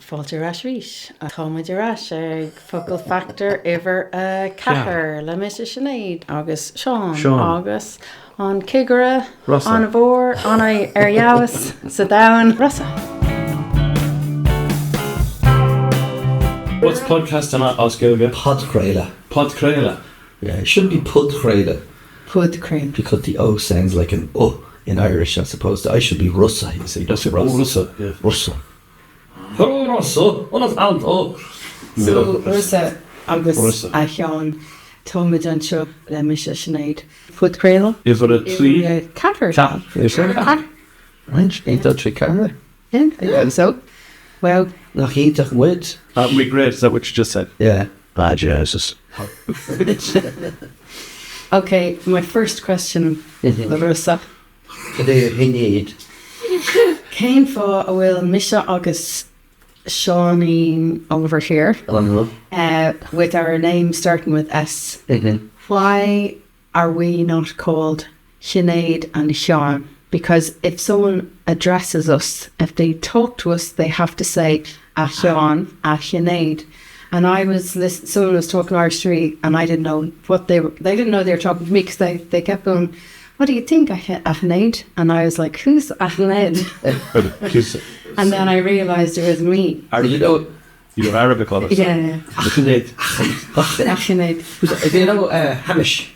Fáilte ras rís. Táid ras ag focal factor iver a cahar le Mr. Sinéad agus Sean. Agus an Kigara, Rossa. an Bhór, an Jawas, sa down Rossa. What's podcast on Gaeilge? Podcraile. Yeah, it shouldn't be Pudcraile. Pudcraile. Because the O sounds like an O in Irish as opposed to I should be Rossa, you see. That's Rossa. Yeah. Rossa. Oh, Rossa. Oh, that's out. Oh. So, Rossa agus Rossa. a Sean Táid an seo le Mr. Sinéad. Pudcraile. Is it a tree? Cahar. Is it? Right, ain't that trick, are Yeah, I think so. Well, Nach Eintach Wid. Regret, is that what you just said? Yeah. Ah, Jesus. okay, my first question, Rossa. Today, he need. Céim fá a bhfuil Misha agus Seánín over here with our name starting with S. Why are we not called Sinead and Sean? Because if someone addresses us, if they talk to us, they have to say a Sean, a Sinead. And I was listening, someone was talking Irish Street, and I didn't know what they didn't know they were talking to me because they kept going, what do you think, Sinead? And I was like, who's Sinead? And then I realised it was me. You know, you know Arabic on it. Yeah. Sinead. Sinead. Do you know Hamish?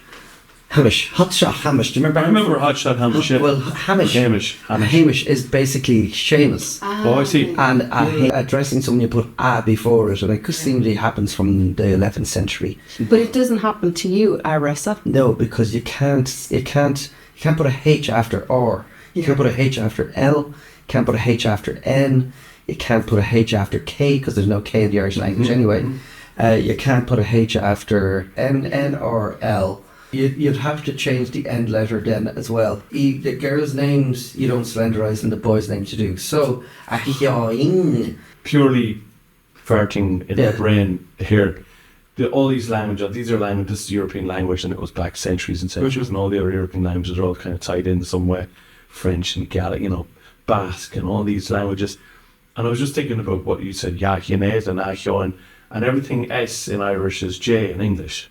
Hot shot Hamish. Do you remember? I remember Hot Shot Hamish. Yeah. Well, Hamish is basically Seamus. Oh, I see. And addressing someone, you put a before it, and it seemingly happens from the 11th century. But it doesn't happen to you, Rossa. No, because you can't put a H after R. You can't put a H after L. You can't put a H after N. You can't put a H after K because there's no K in the Irish language anyway. You can't put a H after N or L. You'd have to change the end letter then as well. The girls' names you don't slenderise and the boys' names you do. So, Purely farting in the brain here. All these languages, this is European language, and it goes back centuries and centuries, and all the other European languages are all kind of tied in some way. French and Gaeilge, Basque and all these languages. And I was just thinking about what you said, Sinéad and Ahioin, and everything S in Irish is J in English.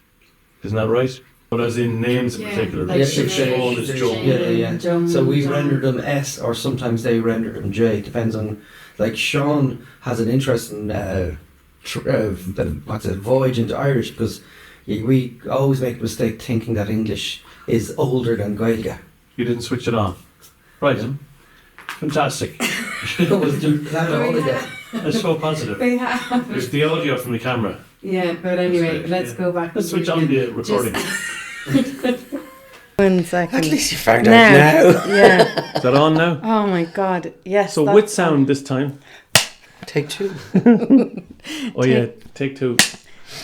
Isn't that right? But as in names in particular, like Sean is Joe. Yeah. So we render them S, or sometimes they render them J. Depends on, like Sean has an interest in voyage into Irish because we always make the mistake thinking that English is older than Gaeilge. You didn't switch it on, right? Fantastic. That's so positive. We have. There's the audio from the camera. Yeah, but anyway, let's go back. Let's switch on the recording. 1 second. At least you found out now. Yeah. Is that on now? Oh my God. Yes. So with sound this time. Take 2. Take 2.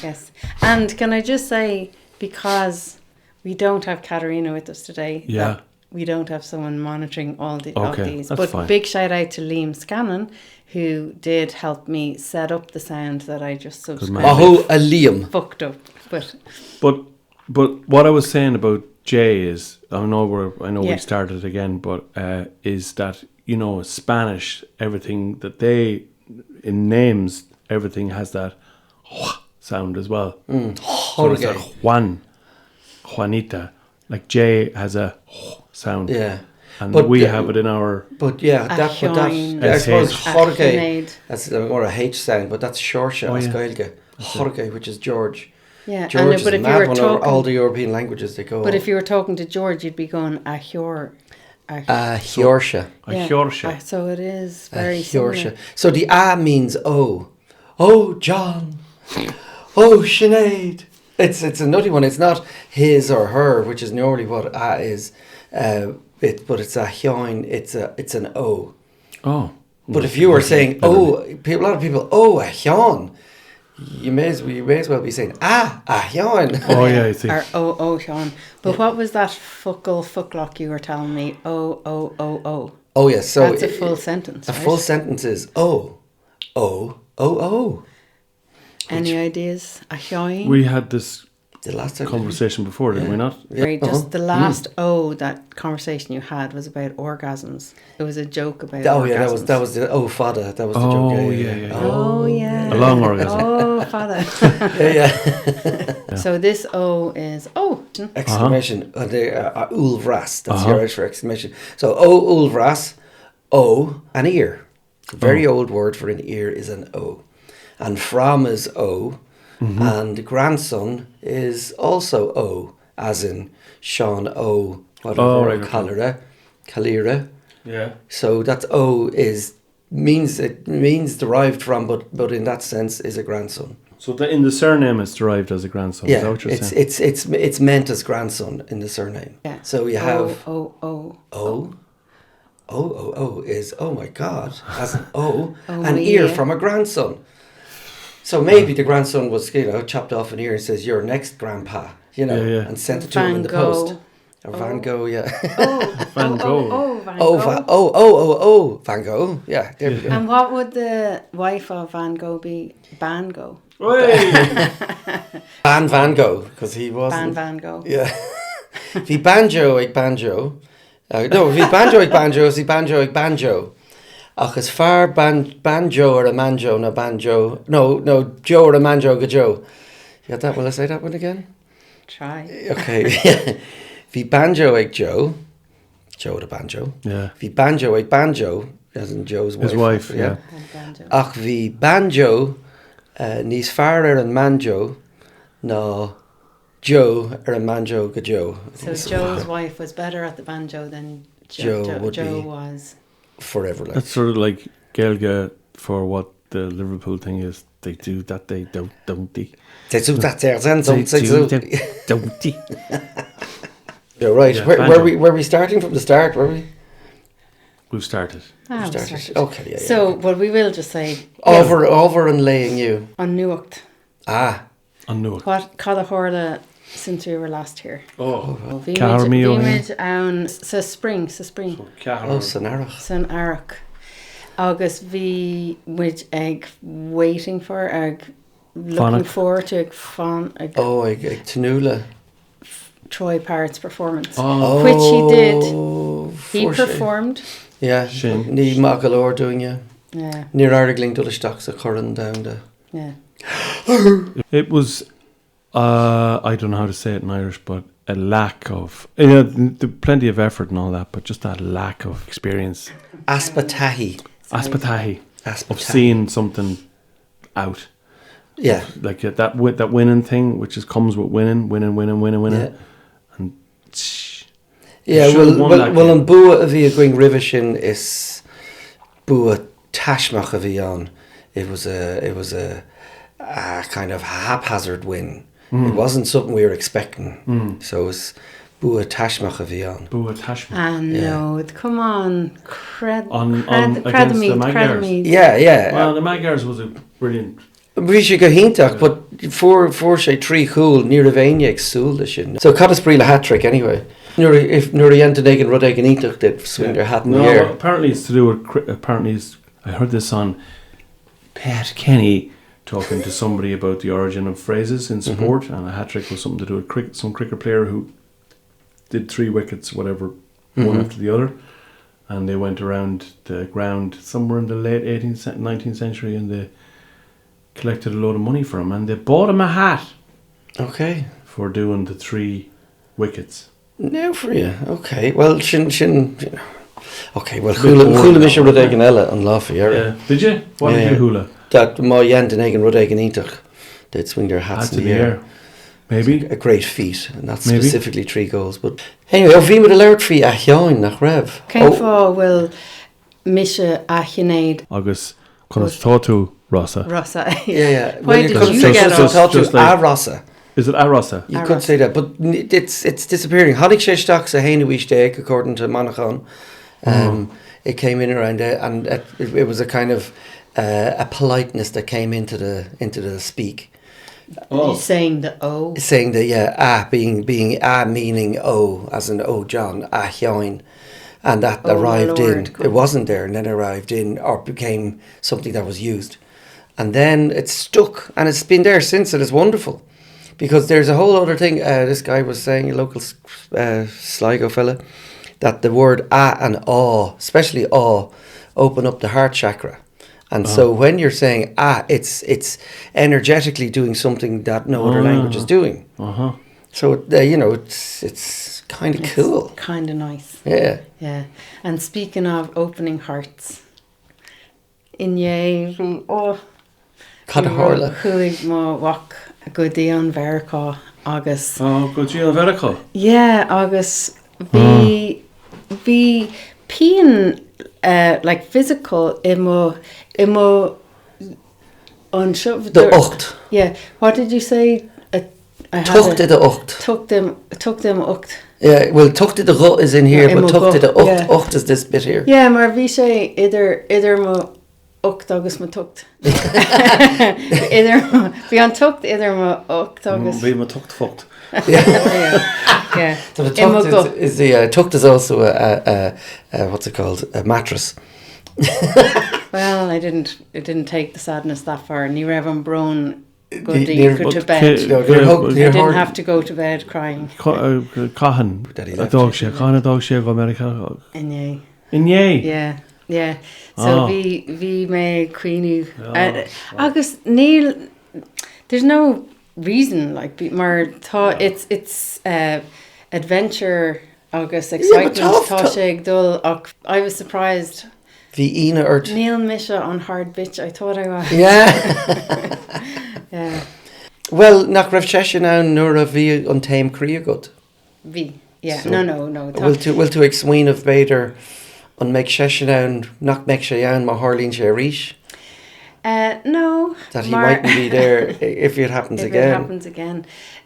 Yes. And can I just say, because we don't have Katerina with us today. Yeah. We don't have someone monitoring all of these. That's but fine. Big big shout out to Liam Scanlon, who did help me set up the sound that I just subscribed. Liam. Fucked up. But what I was saying about J is, I know we started again, but is that, Spanish, everything that they, in names, everything has that sound as well. So it's like Juan, Juanita, like J has a sound. Yeah. And we have it in our... But yeah, I suppose Jorge, that's more a H sound, but that's Seoirse as Gaeilge. Jorge, which is George. Yeah, George but is if you were talking... all the European languages, they go... But if you were talking to George, you'd be going, Ahior. Seoirse. Seoirse. So it is very similar. So the A means O. Oh, John. Oh, Sinead. It's a nutty one. It's not his or her, which is normally what A is. But it's a hyoin. It's an O. Oh. But if you were saying a lot of people a hyoin, you may as well be saying a hyoin. Oh yeah, I see. Or hyoin. But what was that fucklock you were telling me? O. Oh yes, so that's a full sentence. A full sentence is O. Any ideas? A hyoin? We had this The last time. conversation before, did we not? Sorry, just the last that conversation you had was about orgasms. It was a joke about Oh orgasms. yeah, that was the fada. That was the joke. Yeah. Oh yeah. A long orgasm. Oh, father. Yeah. So this O is Exclamation. The ulvras. That's the Irish for exclamation. So ulvras, O, an ear. A very old word for an ear is an O. And from is O. And grandson is also O, as in Sean O, whatever, Colleary. Yeah. So that O means derived from, but in that sense is a grandson. So in the surname it's derived as a grandson. Is that what you're saying? It's meant as grandson in the surname. Yeah. So you have O. O is, oh my God, as an O, Oh, an ear from a grandson. So maybe the grandson was, chopped off an ear and says, "You're next, grandpa," and sent it to him in the post. Or Van Gogh, yeah. Van Gogh. Van Gogh. Van Gogh, yeah. There we go. And what would the wife of Van Gogh be? Van Gogh. Van Gogh, because he wasn't. Van Gogh. Yeah. Bhí banjo ag banjo. No, bhí banjo ag banjo, is banjo ag banjo. Achas far banjo or a manjo na banjo. No, Joe or a manjo go Joe. You got that? Will I say that one again? Try. Okay. Bhí banjo ag Joe the banjo. Yeah. Bhí banjo ag banjo, as in Joe's wife. His wife, yeah. Ach bhí banjo níos fearr ar an manjo ná Joe ar an manjo go Joe. So Joe's wife was better at the banjo than Joe was. Forever. Like. That's sort of like Gaeilge for what the Liverpool thing is. They do that, they don't they? They do that there, then They don't they? You're right. Yeah, were we starting from the start, were we? We've started. We Started. started. Okay, yeah. So, but we will just say Over and laying you. on Nuacht. On Newark. What Cada Horla since we were last here? Carmeo. Vimid an sa spring. Sanarach. San Arach. Agus vi with egg waiting for egg looking Fannach. forward to ag fan ag Tanula. Troy Parrott's performance. Oh, Which he did. He performed. Yeah. Sin. Ní Magalore doing you. Yeah. Near Ardegling Dullistocks a current down the. Yeah. It was, I don't know how to say it in Irish, but a lack of, plenty of effort and all that, but just that lack of experience. Aspatahi. Aspatahi. Of seeing something out. Yeah. Like that winning thing, which comes with winning. Yeah. And Yeah, Should have won that well, game. an bua a bhí a going rivishin is bua tashmach a bhí on. It was a kind of haphazard win. It wasn't something we were expecting. So it was bua tashmach a bhí on. Bua Tashma. No, come on, Against the Magyars. Yeah. Well, the Magyars was a brilliant. Bhí sé go hintach, but for sé trí cool ní a bhéine ag súil sin. So Cadas Bríla hat-trick anyway. Nuair a Antonig and Rudeg and Ítach did swing their hat in the air. Apparently it's to do with, I heard this on Pat Kenny talking to somebody about the origin of phrases in sport, and a hat-trick was something to do with cricket. Some cricket player who did 3 wickets, whatever, one after the other, and they went around the ground somewhere in the late 19th century, and they collected a load of money for him, and they bought him a hat. Okay. For doing the 3 wickets. Now for you. Okay. Well, shin. Okay. Well, hula mission Rudeg and Ella on Laffy. Yeah. Did you? What did you hula? That my Antonig and Rudeg and Ítach, they'd swing their hats in the air. Maybe. A great feat, and not specifically 3 goals. But anyway, bhí with a laird fee a Hjáin nach raibh. Céim fá will Misha a Sinéad. Agus conas tátu Rossa. Rossa. Yeah. Why did you get so off? just like, Rossa. Is it a Rossa? You could say that, but it's disappearing. Honig sé stocks a Hainawich Day, according to Monaghan. It came in around there, and it was a kind of a politeness that came into the speak. Oh. Saying the O. Saying that being meaning O, as in O John, Hjáin. And that arrived Lord, in. It wasn't there, and then arrived in, or became something that was used. And then it stuck, and it's been there since, and it's wonderful. Because there's a whole other thing. This guy was saying, a local Sligo fella, that the word and aw, especially aw, open up the heart chakra. And so when you're saying it's energetically doing something that no other language is doing. So, it's kind of cool. Kind of nice. Yeah. Yeah. And speaking of opening hearts, Inye, Cadahorla. Chuig má wach a go dtí an Verá agus. Oh, go dtí an Verá. Yeah, agus bhí pean like physical imo on shove The ocht. Yeah. What did you say? Tuchta the ocht. Took them ocht. Yeah, well, tuchta the ro is in here, Yeah, but imo tuchta the go, ocht. yeah. Ocht is this bit here. Yeah, mar bhí sé idir mo ocht agus mo tucht. Bhí an tucht idir mo ocht agus. Bhí mo tucht fucht. Yeah. So the Imo tucht go. is the tucht is also a what's it called? A mattress. Well, it didn't take the sadness that far. Ní raibh an brón go Ní- deep to bed. No, I didn't have to go to bed crying. Cahan. Daddy A left dog it. sé. Cahan a dog sé go America. Inye. Inye. Yeah. So Oh. bhí mé cuioinú. Agus níl, there's no reason like mar tá it's adventure agus excitement tá sé ag dul ach I was surprised. The Ina Urt. Neil Misha on hard bitch. I thought I was. Yeah. Yeah. Well, nach raibh sé now nuair a bhí an taim cría good. V. Yeah. So- No. Will to ag smaoin of Bader an meid sé now nach meid sé ann má Harlín sé ríis. No. That he mightn't be there if it happens If again. it happens again.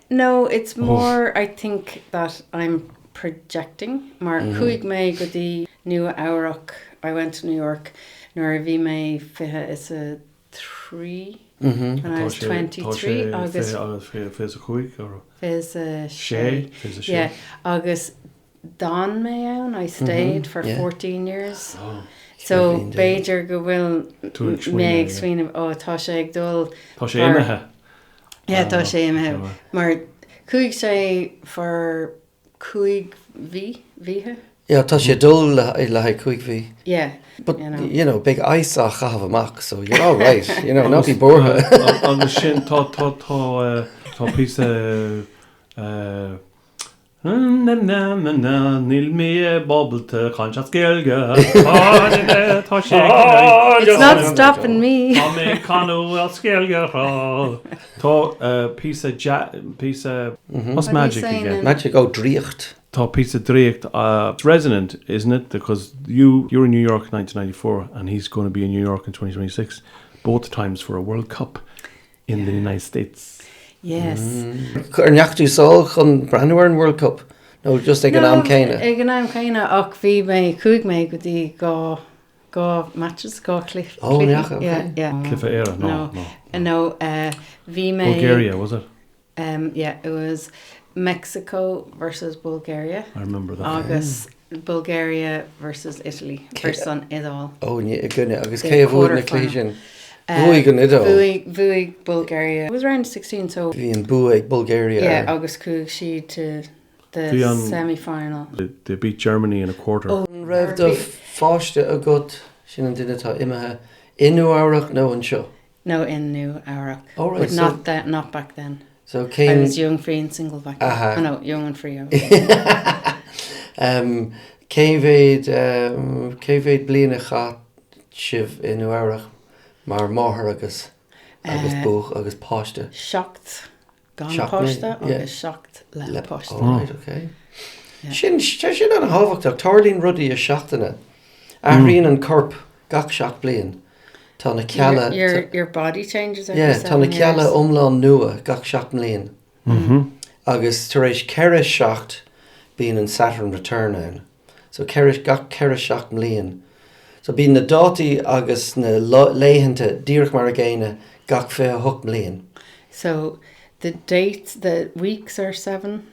No, it's more, I think, that I'm projecting. Mar chuig mé go dtí nua áireach. I went to New York. Nor bhí mé fithe is a 3 when I was 23. Agus Fes a chuig or fis a sé. Yeah, agus Don mé ann. I stayed for yeah. 14 years. Oh. So, Sure, Beidir go bhfuil mé ag swinine, tá sé ag dul. Tá sé imethe. Yeah, tá sé imhe. sure. Mar chuig sé for chuig bhíthe? Yeah, tá sé dul le chuig bhí. Yeah. But, You know. big ice a chahabh amach, so you're all right. Not be bortha. Agus sin tá pí níl mé bobbelte chaint Gaeilge. Tá sé. It's not stopping me. Tá mé canú a Gaeilge rá. Tá pí what's What are you magic saying again? in- Magic o dríocht. Tá pizza Drake. It's resonant, isn't it? Because you're in New York in 1994 and he's going to be in New York in 2026, both times for a World Cup in the United States. Yes. Ar neachtú sáil chun Brandywine World Cup. No, just ag an am céine. Ag an am céine ach bhí mé chuig mé go dtí gá matches, gá cliff. Oh, neach, okay. Yeah. Cliff Era, no. No, bhí mé... Bulgaria, was it? Yeah, it was Mexico versus Bulgaria. I remember that. Agus Bulgaria versus Italy. Versus an Idol. Oh, gunne, agus The cé a bhúd na quarterfinal. clísin. Bhuaig an idol. Bhuaig Bulgaria. It was round 16, so... Bhí an Bhuaig Bulgaria. Yeah, agus cúig siad to the Bhí an- semi-final. They beat Germany in a quarter. Oh, An raibh do fáiste a god sin an duine tá imethe inú áireach nó an seo. No, in New Iraq. All right, But so- not back then. So I céim was young, free and single back then. Aha. Oh, no, young and free. céimhéad bliana chat sibh inú áireach mar máthair agus buch agus páiste. Shocked. Gone Shocked posta. me, yeah. Agus shocked le posta. All right, okay. Yeah. Sin an hábhachtach Tarlín rudaí a seachtainna. Athraíonn an corp gach seach blian. Tá na cealla... Your body changes every Yeah, tá na 7 cealla years. umlán nua gach seach blian. Agus tar éis ceire seacht bíon an Saturn return ann. So gach ceire seach blian. So bíon na dátaí agus na léhananta díreach mar a ggéine gach fé hook blian. So the dates, the weeks are 7.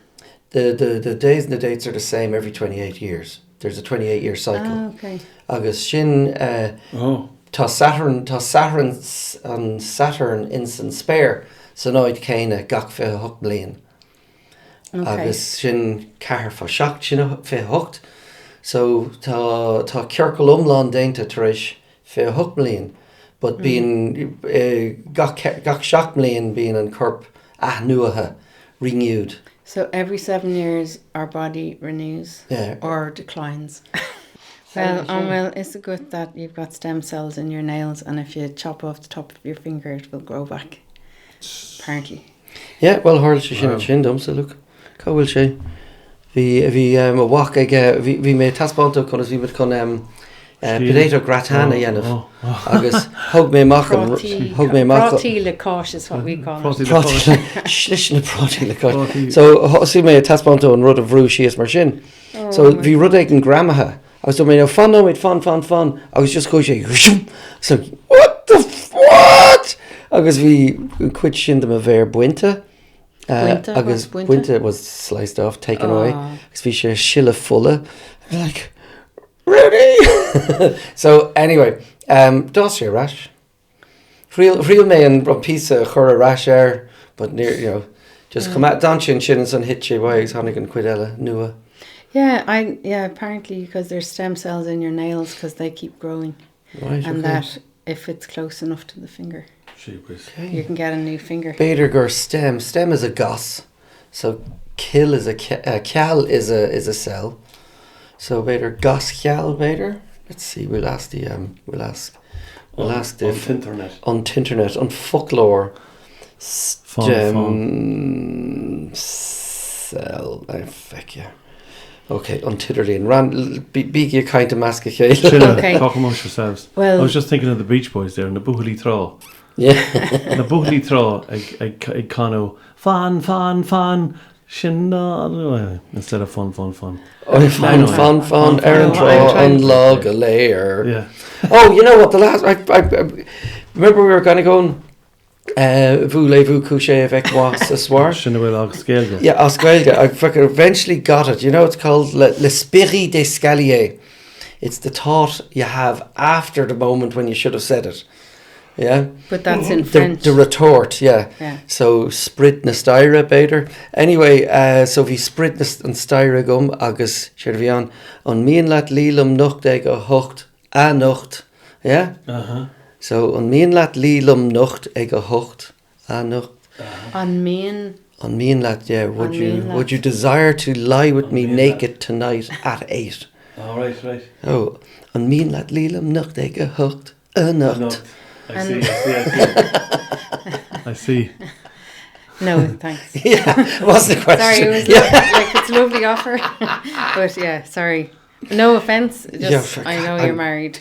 The days and the dates are the same every 28 years. There's a 28-year cycle. Ah, okay. Agus sin Oh. tá Saturn an Saturn in san spare. So náid céine gach fé hocht blian. Agus sin ceathar fá seach sin fé hocht. So tá cearcail umlán déanta tar éis fé hocht blian. But bíon gach seach blian bíon an corp nuatha renewed. So every 7 years our body renews or declines. Well, it's good that you've got stem cells in your nails, and if you chop off the top of your finger, it will grow back. Apparently. Yeah, well, hurl sé sin sin dom, so look, cá bhfuil sé. Bhí a wach ag, bhí mé taspánta chun bhí mit chun potato gratin a dhéanamh. Agus thug mé macham. Protí le cáis is what we call it. Slis na protí le cáis. So, hosí mé taspánta an rud a bhrú síos mar sin. So, bhí rud ag an gramathe. I was doing fun. I was just going, so what? Agus we quit sin them a ver buinte. Agus buinte was sliced off, taken away. Agus we share shilla fulla. Like, Rudy. So anyway, dos your rash. Real me and piece of chura rash air, but near just come at Danchi and Shin and son hit you ways, Honig and Quidella Nua. Yeah, apparently because there's stem cells in your nails because they keep growing. Right, and that if it's close enough to the finger, you can get a new finger. Béarla stem is a gos, so kill is a cal is a cell. So Béarla gos cal Béarla. Let's see. We'll ask the on internet on folklore stem cell. I fuck you. Okay, on Titterley and big you kind of mask a Okay. Talk amongst yourselves. Well, I was just thinking of the Beach Boys there and the Buhali Throw. Yeah. The Buhali Throw, I cano fan, shinna, instead of fun. Oh, fun, Aaron Throw, unlog a layer. Yeah. Oh, you know what? The last, I remember we were kind of going. Voulez-vous coucher avec moi ce soir? Gaeilge. Yeah, Gaeilge. I fucking eventually got it. You know, it's called l'esprit d'escalier. It's the thought you have after the moment when you should have said it. Yeah? But that's in French. The retort, yeah. So, sprit na styra, Béarla. Anyway, so vi sprit na styra gum, agus, shervian, on mian lat lilum nocht ag a hocht, a nocht. Yeah? Uh-huh. So, on mian lat lilum nocht ag a hocht, a nocht. On mian lat, yeah. Would you desire to lie with me naked tonight at 8? Oh, right. Oh, on mian lat lilum nocht ag a hocht, a nocht. I see. No, thanks. Yeah, what's the question? Sorry, it was like it's a lovely offer. But yeah, sorry. No offence, just I know you're married.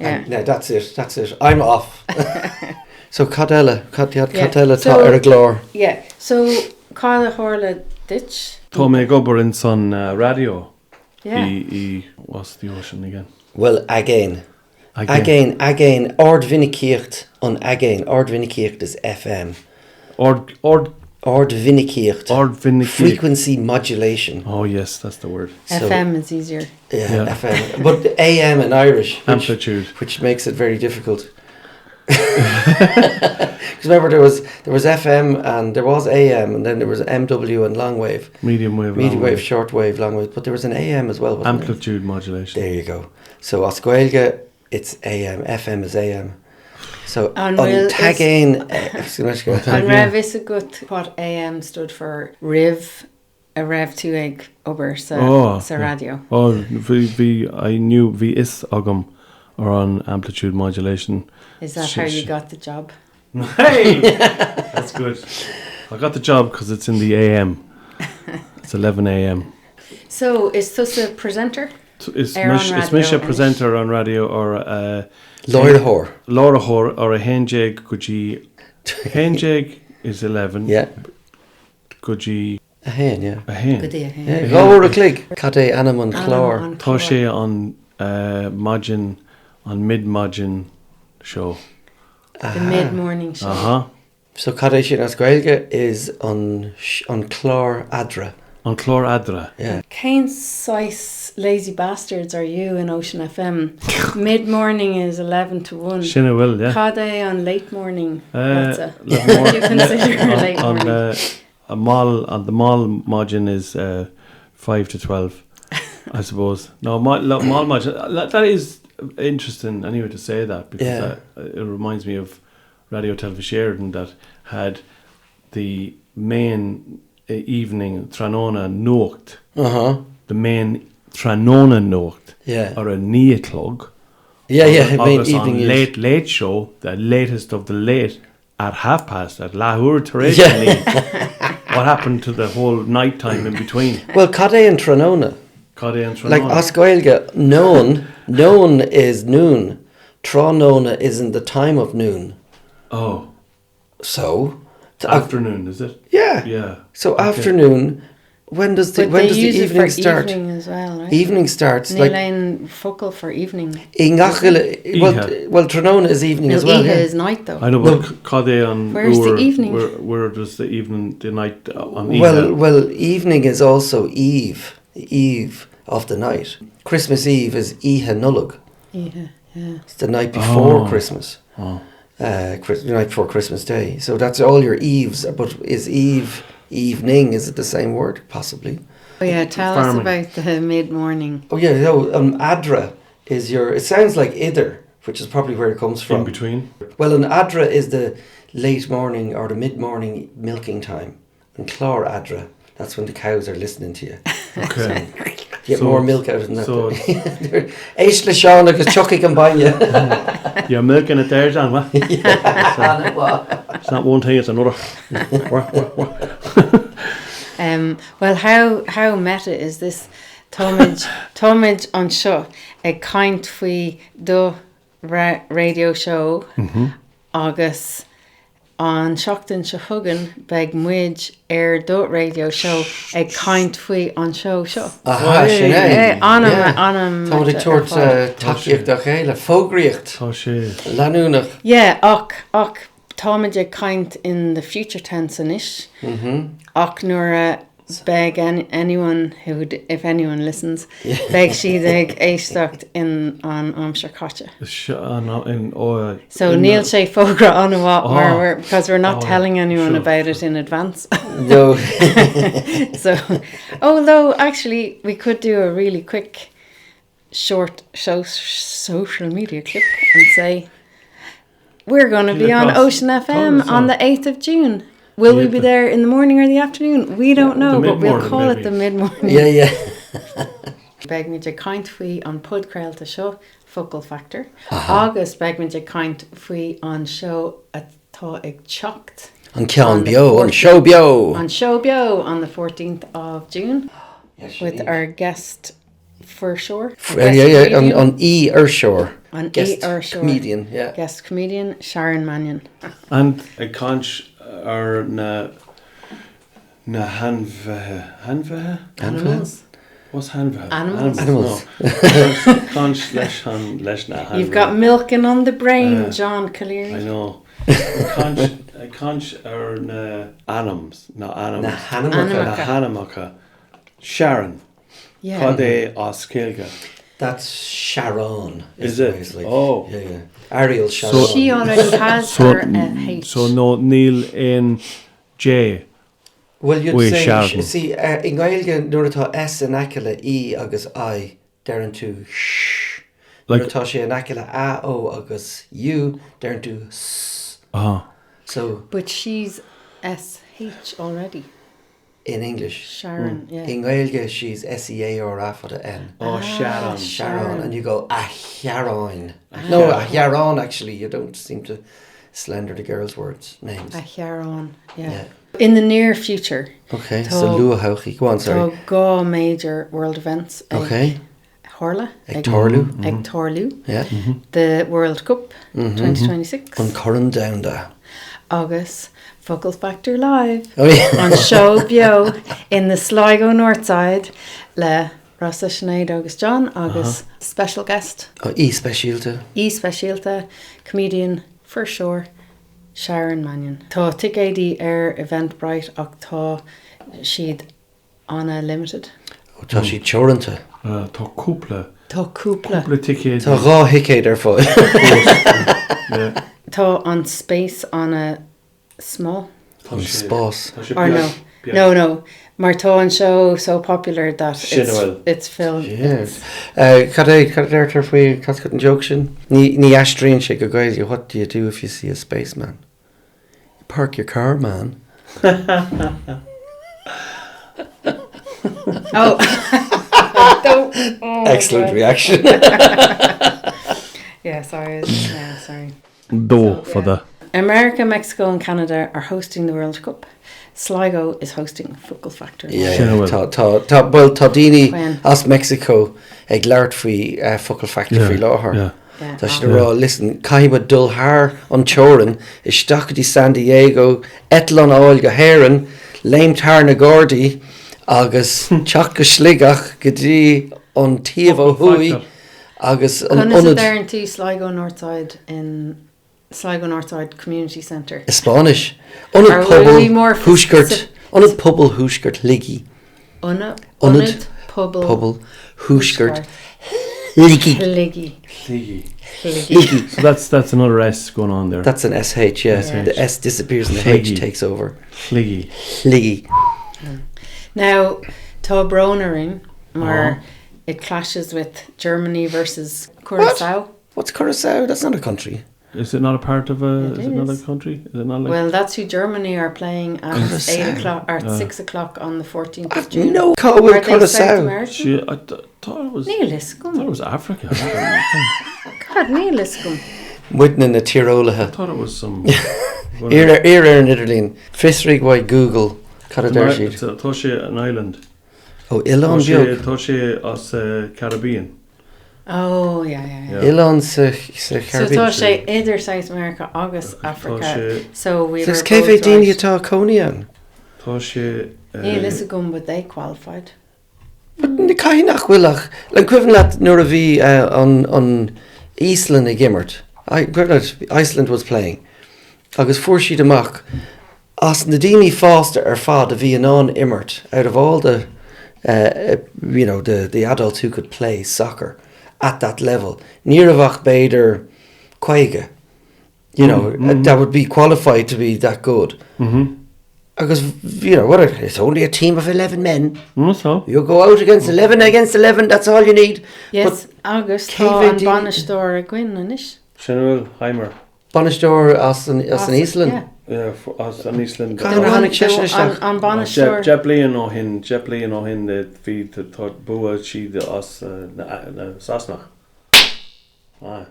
No, that's it. I'm off. So Cadella so, tá glór. Yeah. So Cála Horla ditch. Tá mé gobar in son radio. Yeah. What's the ocean again? Well, again. Ordvinnikiert on again. Ordvinnikiert is FM. Ordvinnikiert. Frequency modulation. Oh yes, that's the word. FM is easier. Yeah, FM. But AM in Irish. Amplitude. Which makes it very difficult. Because remember there was FM and there was AM and then there was MW and long wave. Medium wave, short wave, long wave. But there was an AM as well. Amplitude modulation. There you go. So as Gaeilge, it's AM. FM is AM. So on tagging. On Rev is a good what AM stood for Riv. A Rev 2 egg over sa radio. Oh, I knew V is agam or on amplitude modulation. Is that how you got the job? Hey, that's good. I got the job because it's in the AM. It's 11 AM. So is this a presenter? Is Misha presenter on radio or Laura Hor or a Henjeg Guji? Henjeg is 11. Yeah. Guji. A hen, yeah. A hen. Good day, a hen. Yeah. Go over a click. Cade Anamon Chlor. Toshe on Majin, on mid-Majin show. The mid-morning show. Uh-huh. So Cade Shin as Gaeilge is on Chlor Adra. On Chlor Adra. Yeah. Caint size lazy bastards are you in Ocean FM. Mid-morning is 11 to 1. Sinna will, yeah. Cade on late morning. Late What do you consider late on morning? the mall margin is 5 to 12, I suppose. No, mall margin. That is interesting anyway to say that, because it reminds me of Radio Telva Sheridan that had the main evening Tranona Nocht. The main Tranona Nocht. Yeah. Or a Neoclog. Yeah, main Agus on evening late show, the latest of the late at past at Lahore Teresa. What happened to the whole night time in between? Well, Cade and Tranona. Cade and Tranona. Like as Gaeilge, noon is noon. Tranona is in the time of noon. Oh. So Afternoon, is it? Yeah. Yeah. So afternoon. When does the evening start? Evening as well, right? Evening starts like Níl focal for evening. Well, Tranona is evening as well. Ihe Yeah. is night though. I know, but Cade on Where's the evening? Where does the evening, the night on Ihe? Well, evening is also eve of the night. Christmas Eve is Ihe Nullag. Yeah. It's the night before Christmas. Oh. The night before Christmas Day. So that's all your eves. But is eve, evening, is it the same word? Possibly. Oh yeah, tell us about the mid-morning. Oh yeah, no, Adra is it sounds like idir, which is probably where it comes from. In between. Well, an Adra is the late morning or the mid-morning milking time. And Chlor Adra, that's when the cows are listening to you. Okay. You get more milk out of that. So Eish le Sean agus chucky combine you. you're milking it there, John, what? It's not one thing, it's another. Well, how meta is this? Tomage on show a caint faoi do radio show agus on Shockton Shahugan beg muid do radio show a caint faoi on show. Aha, Sinéad. Anam. Tá muid tuairt takeíocht do chéile, fógraíocht. Tá sé. Leanúnach. Yeah, och tomage a caint in the future tense anish. Och nor beg anyone if anyone listens, beg she'd éisteacht on Amshacacha. So Neil sé fógra on what because we're not telling anyone about it in advance. No. So, although actually we could do a really quick, short social media clip and say we're going to be on Ocean FM on the 8th of June. Will we be there in the morning or the afternoon? We don't know, but we'll call it the mid-morning. Yeah. Beg me de caint faoi on Pudcrail to show focal factor. Agus beg me de caint faoi on show atá ag chocht. On Ceann Bio, on Show Bio. On Show Bio on the 14th of June with our guest for sure. On E. Urshore. On guest E. Urshore. Comedian, yeah. Guest comedian Sharon Mannion. And a conch or na hanvehe? Animals. What's hanvehe? Animals. No. Conch lesh na hanvehe. You've got milking on the brain, John Colleary. I know. A conch or na animals. Na hanamaka. Sharon. Yeah. Cade os Gaeilge. That's Sharon. Is it? Basically. Oh. Yeah. Ariel Sharon. So she already has her H. So no Neil in J. Well, you'd say, Sharon. see, in Gaeilge, nuair atá S in acula E agus I, deran tú sh. Like, Nuair atá sé in acula A, O agus U, deran tú S. So, But she's SH already. in English. Sharon, yeah. In Gaeilge, she's S-E-A or A for the N. Sharon. Sharon. And you go, Sharon. No, Sharon, actually. You don't seem to slender the girls' names. Sharon, yeah. In the near future. Okay, so Luahauchi. Go on, sorry. So go major world events. Okay. Horla. Ag Torlu. Ag Torlu. Yeah. The World Cup 2026. On Curran Down there. August. Focal Factor Live. Oh, yeah. On Show Bio in the Sligo North Side. Le Rossa Sinéad agus John agus special guest. Oh, E Specialta. E Specialta. Comedian for sure. Sharon Mannion. Tá ticéidí ar Eventbrite ach tá siad Anna Limited. Tá sí teoranta. Tá cúpla Tá ticéad. Tá rá hicéid ar fáil. Tá an space anna small. An spás. Or no. Mar tá an show so popular that it's filled. Yeah. Cad é tar faoi cascat an joke sin? Ní aistríonn sé go Gaeilge, what do you do if you see a spaceman? You park your car, man. Oh. Excellent reaction. Yeah, sorry. Dó for the. America, Mexico and Canada are hosting the World Cup. Sligo is hosting Football Factory. Tá daoine as Mexico ag leart faoi Football Factory faoi láthair. Tá si rá, listen, caiimh dul thar an teoran, is stacadí San Diego, etlan áil go héireann, léim thar na Gordaí, agus teach go sligach go dtí an taobh ó thuaidh, agus an unad. There in Sligo Northside in Sligo Northside Community Centre. Spanish. Unad pobl húsgurt. Unad pobl húsgurt ligi. Unad pobl húsgurt ligi. So that's another S going on there. That's an SH, yeah. The S disappears and the H takes over. Ligi. Now, tá Bronerin, mar it clashes with Germany versus Curaçao. What's Curaçao? That's not a country. Is it not a part of another country? Is it not like well, that's who Germany are playing at 8 o'clock or 6 o'clock on the 14th of June. No, Curaçao. I thought it was. I thought it was Africa. God, Níliscum. Witten in the Tirola. I thought it was some. Here in Italy. Fisrig by Google. Cadadershid. Toshe an island. Oh, Ilan Toshe as Caribbean. Oh, yeah. Ilan se Caribbean. So Toshe idir South America, agus Africa. So we were both right. Tá Conian. Toshe. Níliscum, but they qualified. But the kainach willach. Like equivalent nuair a bhí on Iceland ag immert. Iceland was playing. Agus fuair siad amach. As Nadini Foster ar fad a bhí an immert out of all the the adults who could play soccer at that level. Níramhach beidir Gaeilge. That would be qualified to be that good. Because, it's only a team of 11 men. So You go out against 11, that's all you need. Yes, August tá an banistóir a gcuin anis. Sinead Heimer. Banistóir as an Iceland. Yeah, as an Iceland. An banistóir. Jeblion ó hin the feed to bua she'd as Sasnach.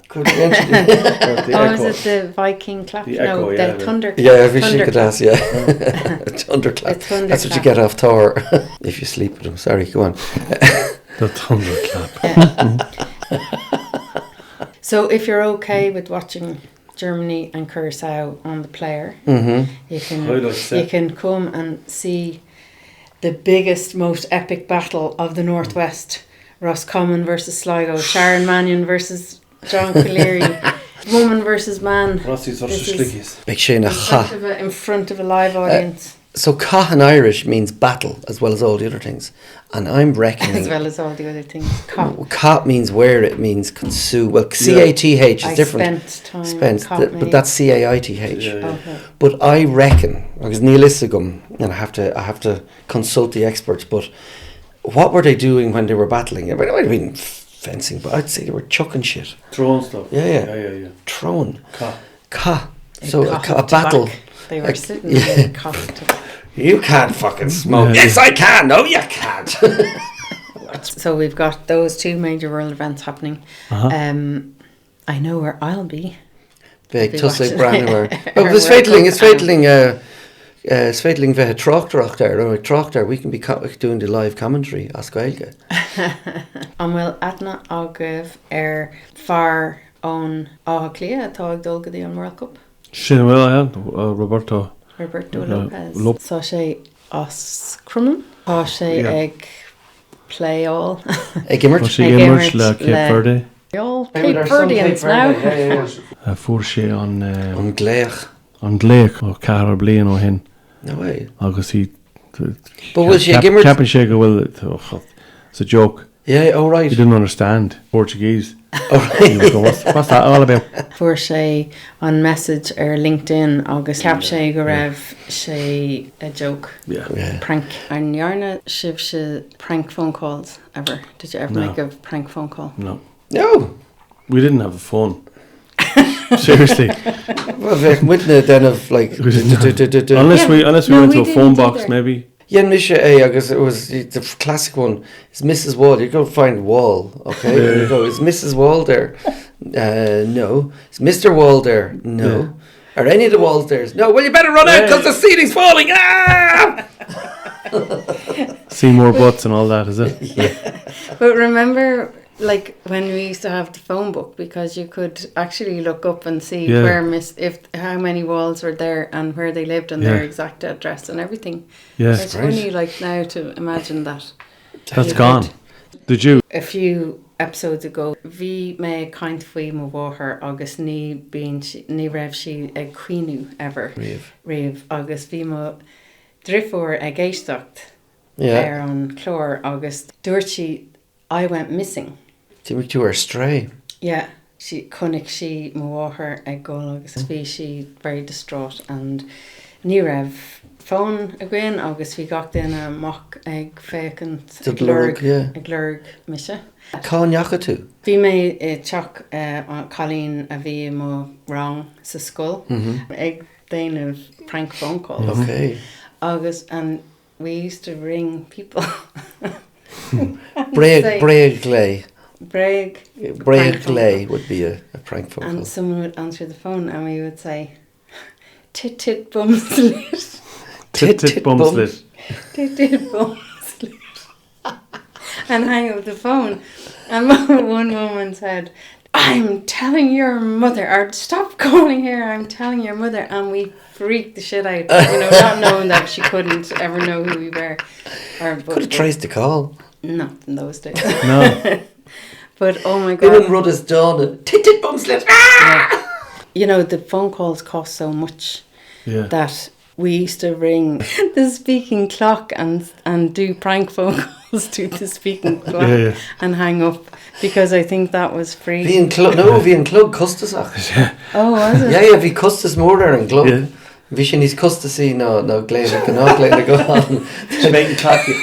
Could be mentioned. Is it the Viking clap? The echo, the thunder clap. Yeah, every she could ask, yeah. Thunderclap. That's what you get off tour if you sleep with them. Sorry, go on. The thunderclap. So if you're okay with watching Germany and Curaçao on the player, you can come and see the biggest, most epic battle of the Northwest. Roscommon versus Sligo, Sharon Mannion versus John Colleary, woman versus man. Big Shane in front of a live audience. So Ca in Irish means battle as well as all the other things. And I'm reckoning... As well as all the other things. Ca means where, it means consume. Well, C-A-T-H is different. Spent time. But that's C-A-I-T-H. Okay. But I reckon, because Níliscum, and I have to consult the experts, but what were they doing when they were battling? It might have been fencing, but I'd say they were chucking shit. Throwing stuff. Yeah. Throwing. Ca. So a battle. They were sitting in a coffee. You can't fucking smoke. Yes, I can. No, you can't. So we've got those two major world events happening. I know where I'll be. Big Tussig Branwer. It's Sveitling bheith tráchtach there. Tráchtach, we can be doing the live commentary as Gaeilge. And will Adna agah far on Clia atá ag dulgadí an World Cup? Sin Roberto Lopez. So sé as crumlin. Tá sé ag play all. Ag immert. Sé immert le Cape Verde. All Cape Verdeans now. Fuair sé an Gléach. An Gléach ó 4 bliain ó hin. No way. Agus hí But will she give her? Cap and Shaker, well, it's a joke. Yeah, all right. He didn't understand Portuguese. All right. What's that all about? Fuair sé an message ar LinkedIn agus cap sé go raibh sé a joke. Yeah. Prank. An Yarna sibh se prank phone calls ever. Did you ever No. make a prank phone call? No. No. We didn't have a phone. Seriously. Well, with the then of like. Unless we No, went we to a didn't phone box, either. maybe. Yeah, Misha A, agus it was the classic one. It's Mrs. Wall. You go find Wall, okay? Yeah. You go, is Mrs. Wall there? No. Is Mr. Wall there? No. Are any of the walls there? No. Well, you better run out because the ceiling's falling. Ah! See more butts and all that, is it? But remember, like when we used to have the phone book, because you could actually look up and see Yeah. how many walls were there and where they lived and Yeah. their exact address and everything. Yeah. It's only like now to imagine that. That's You gone. could- Did you? A few episodes ago, bhí mé caint faoi mo bháthair agus ní raibh si ag cuiinú ever. Riamh agus bhí mo drifóir ag éisteacht Yeah. ar an chlór agus dúirt si I went missing. You were stray. Yeah, she chunig si mo bháthair ag gol agus bhí si very distraught and ní raibh phone a gcuin agus bhí gach duine amach ag fécant The glurg, yeah. ag glurg mise. Cáneacha tú. Bhí mé teach an Colleen a bhí mo rang sa school ag déanamh prank phone calls. Okay. Agus and we used to ring people. Braig Glay. Braig Braig Glay would be a prank phone and call. someone would answer the phone and we would say tit tit bum slit. Tit bum slit. Tit tit bum slit. And hang up the phone. And one woman said, I'm telling your mother, or stop calling here, I'm telling your mother. And we freaked the shit out, not knowing that she couldn't ever know who we were. Could have traced the call. Not in those days. No. But oh my Then God. Rudd is done and tit bum slit. The phone calls cost so much Yeah. that we used to ring the speaking clock and do prank phone calls to the speaking clock Yeah. and hang up because I think that was free. Bhí an club custasach. Oh, was it? Yeah, bhí custas mór ar an club. Yeah. Bhí sin níos custasí no Gaeilge go on.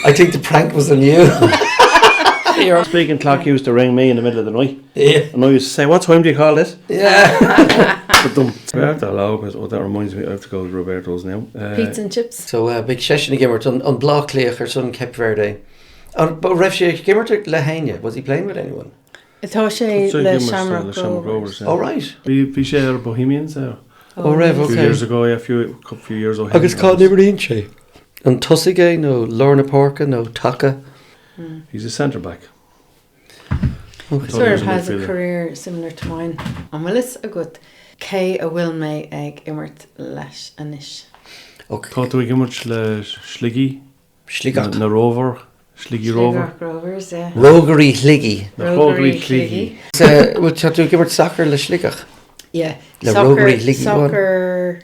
I think the prank was on you. Your speaking clock used to ring me in the middle of the night. Yeah. And I used to say, what time do you call this? Yeah. But that reminds me, I have to go to Roberto's now. Pizza and chips. So big session again we're done on Blockleach or son Cape Verde. But Ref Gimmer to Lahaina, was he playing with anyone? Atá sé le Shamrock Rovers. All right. We share Bohemians there. Oh, Rev, A few okay. years ago, a few years ago. Agus called Liberty Inche. And Tussige, no Lorna Porca, no Taka. He's a centre back. Okay. Sort of a has a midfielder. career similar to mine. And well, it's a good. Cé a bhfuil mé ag immert leis anis. Okay. Caught we much le Schliggy, Schligach. na Rover, Schliggy Rover. Shamrock Rovers, yeah. Rogery Hliggy. Na Rogary Cliggy. We'll chat to Gimmer soccer le Schligach. Yeah. Le Rogary Hliggy one. Soccer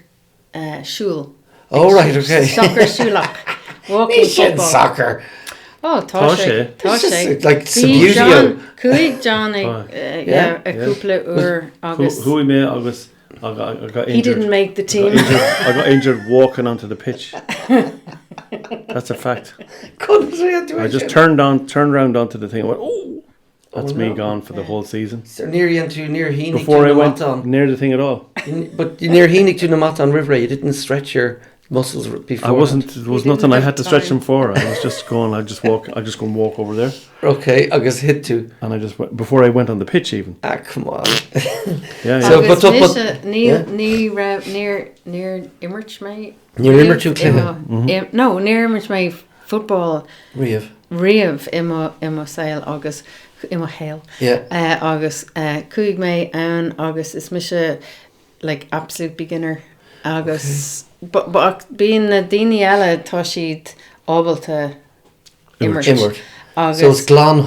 shul. Oh, right, okay. Soccer shulach. Walking football. Soccer. Oh, Tá tá sé. sé. Tá It's just sé. like Subusio. Cuig John Oh. a cúpla úr agus. Who we made August? I got injured. He didn't make the team. I got injured walking onto the pitch. That's a fact. I just turned around onto the thing and went, oh, that's me no. gone for the whole season. So near Heenick Before I to went Namatan. near the thing at all. But near Heenick to Namatan River, you didn't stretch your muscles before. I wasn't, there was You nothing didn't I have had to stretch time. them for. I was just going, I just go and walk over there. Okay, Agus hit to. And I just went, before I went on the pitch even. Ah, come on. Yeah, So, yeah. Agus but- Misha, yeah. near Immert mé. Near Immer to Clive. No, near Immert mé football Riamh. riamh immo sail agus immo hail. Yeah. Agus cuig mé an agus is Misha like absolute beginner agus but being a daine eile tá siad ábalta Immert. Immert. Agus So it's Glan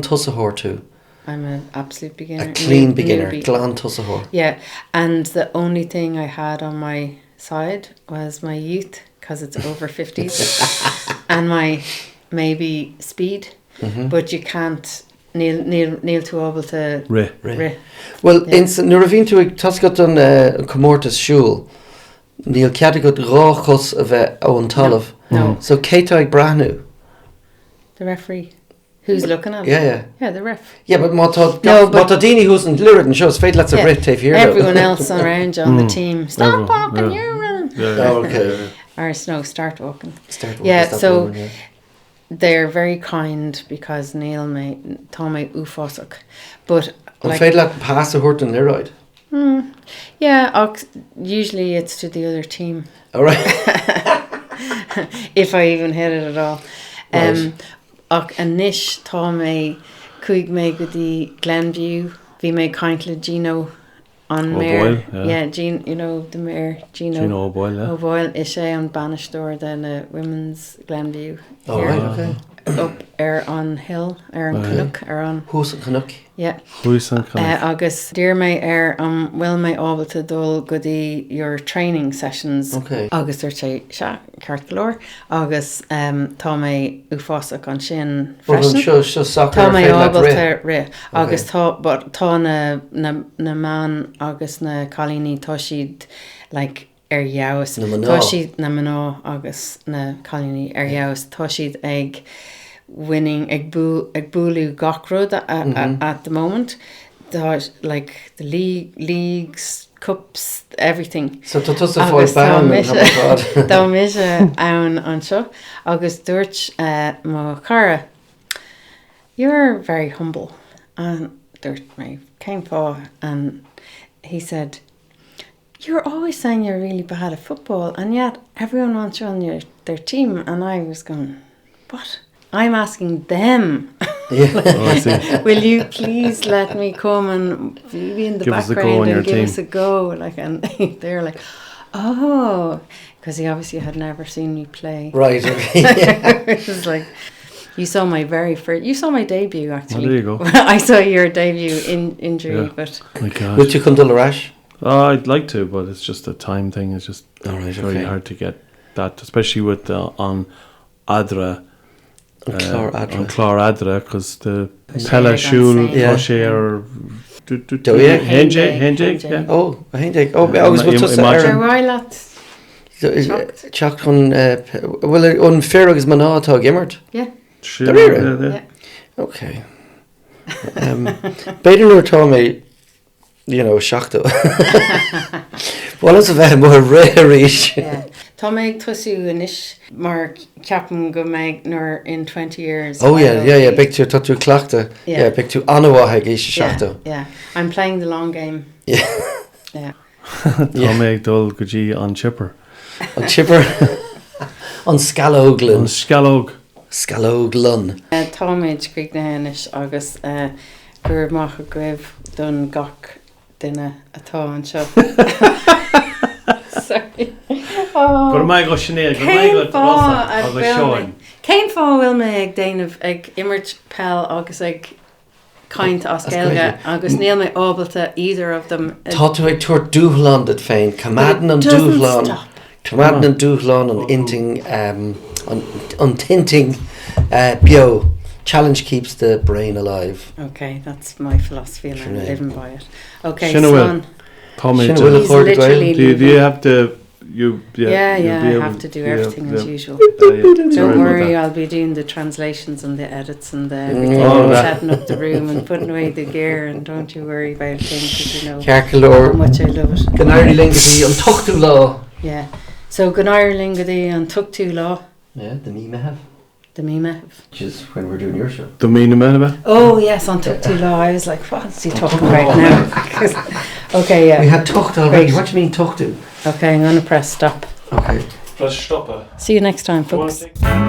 Tussahor too. I'm an absolute beginner. A clean beginner. Newbie. Glan Tussahor. Yeah, and the only thing I had on my side was my youth because it's over 50s, and my maybe speed, but you can't Neil tú ábal to Ri. Well, nuair a bhíonn tú ag tascad an comórtas siúl, níl cead go ráchos a bheith ó an talamh. No. So céitá ag breathnú? The referee. Who's looking at it? Yeah. Yeah, the ref. Yeah, but má tá but- daoine who's an lurid and shows fate let's a brit taobh here. Everyone else around you on the team. Stop walking, yeah. you're running. Oh, okay. Or no, start walking. Start with Yeah, stop so- woman, yeah. They're very kind because Neil may Tommy ufosuk, but An féad le pass a hurt an liróid. usually it's to the other team All right. if I even hit it at all. Right. And nish Tommy cuig me go the Glenview vi me caint Gino on Mayor. O'Boyle, yeah. Gino, you know the Mayor Gino. Gino O'Boyle, yeah. O'Boyle is on Bannister then women's Glenview. All here. right, okay. Up on Hill on Canuck on Who's a Canuck? yeah. Chuis an Canuck. Agus dear me will me able to dul goody your training sessions. Okay. Agus sé ceart glór agus tá mé ufosach an sin Well, freisin. show soccer. Tá mé féad le ábal brit. te ri agus tá na man agus na cholíní tá siad like jaus Na maná. tá siad na maná agus na cholíní jaus tá siad ag winning ag búlú gachrod at the moment. Tá like the leagues, cups, everything. So tá tusa Agus fáil tá ban mise tá mise ann an seo agus dúirt má cara you're very humble and dúirt me came fá and he said you're always saying you're really bad at football and yet everyone wants you on their team, and I was going what? I'm asking them. I see. Will you please let me come and be in the Give us a go background on your and give team. us a go? Like, and they're like, oh, because he obviously had never seen me play. Right, okay. It was like, you saw my debut actually. Oh, there you go. I saw your debut in injury, Yeah. but My God. Will you come to Larash? Oh, I'd like to, but it's just a time thing. It's just All right, very okay. hard to get that, especially with on Adra. On Clár Adra. On Clár Adra, because the Cosé Pella gan Shul, Saint. Yeah. Cosé or yeah? Henjig, yeah. Oh, I think I was with us Imagine. sure, why not? Chuck on well on fair agus maná tá gimmert. Yeah. Sure, There we Yeah. Okay. Beidir nuair tá mé seachta. Well is a bheith more rééis. Yeah. Tá méid tuasú inis mar ceapan go méid nor in 20 years. Oh yeah, big tú tatú clachta. Yeah. Yeah, big tú anhaithe géis seachta. Yeah. I'm playing the long game. Yeah. Yeah. Tá méid dul go dtí an chipper. An chipper. An An scalóglan. scalóg. Tá méid scríg na inis agus gur maach a gcuibh don gach duine atá an seo. Sorry. Gur mai go Sinéad, gur mai go Rossa agus Seán. Céim fá bhfuil me ag déanamh ag immert pell agus ag caint as Gaeilge agus níl me ábalta either of them. Tá tú ag tuair dúchlan dat féin. Camadan an Doesn't dúchlan. stop. Camadan an dúchlan an inting an tinting bio. Challenge keeps the brain alive. Okay, that's my philosophy and I'm Sinead. living by it. Okay, Sinead will. son. Tá méid Sinead will He's afford to literally do you living. have to you'll be I able- have to do everything as usual. Sorry Don't about worry, that. I'll be doing the translations and the edits and the Mm. everything, All and that. setting up the room and putting away the gear, and don't you worry about things because you know how Carcalor. much I love it. Ganari Lingatí an tuchtú lá. Yeah. So good Ireland and took two law Yeah, the me have. the meme. Which is when we're doing your show. Do you mean a man about? Oh yes, on took two law. I was like, what is he talking about now? 'Cause- okay, We yeah. had tucht already. Great. What do you mean tuchtú? Okay, I'm gonna press stop. Okay. Press stop. See you next time, folks. One,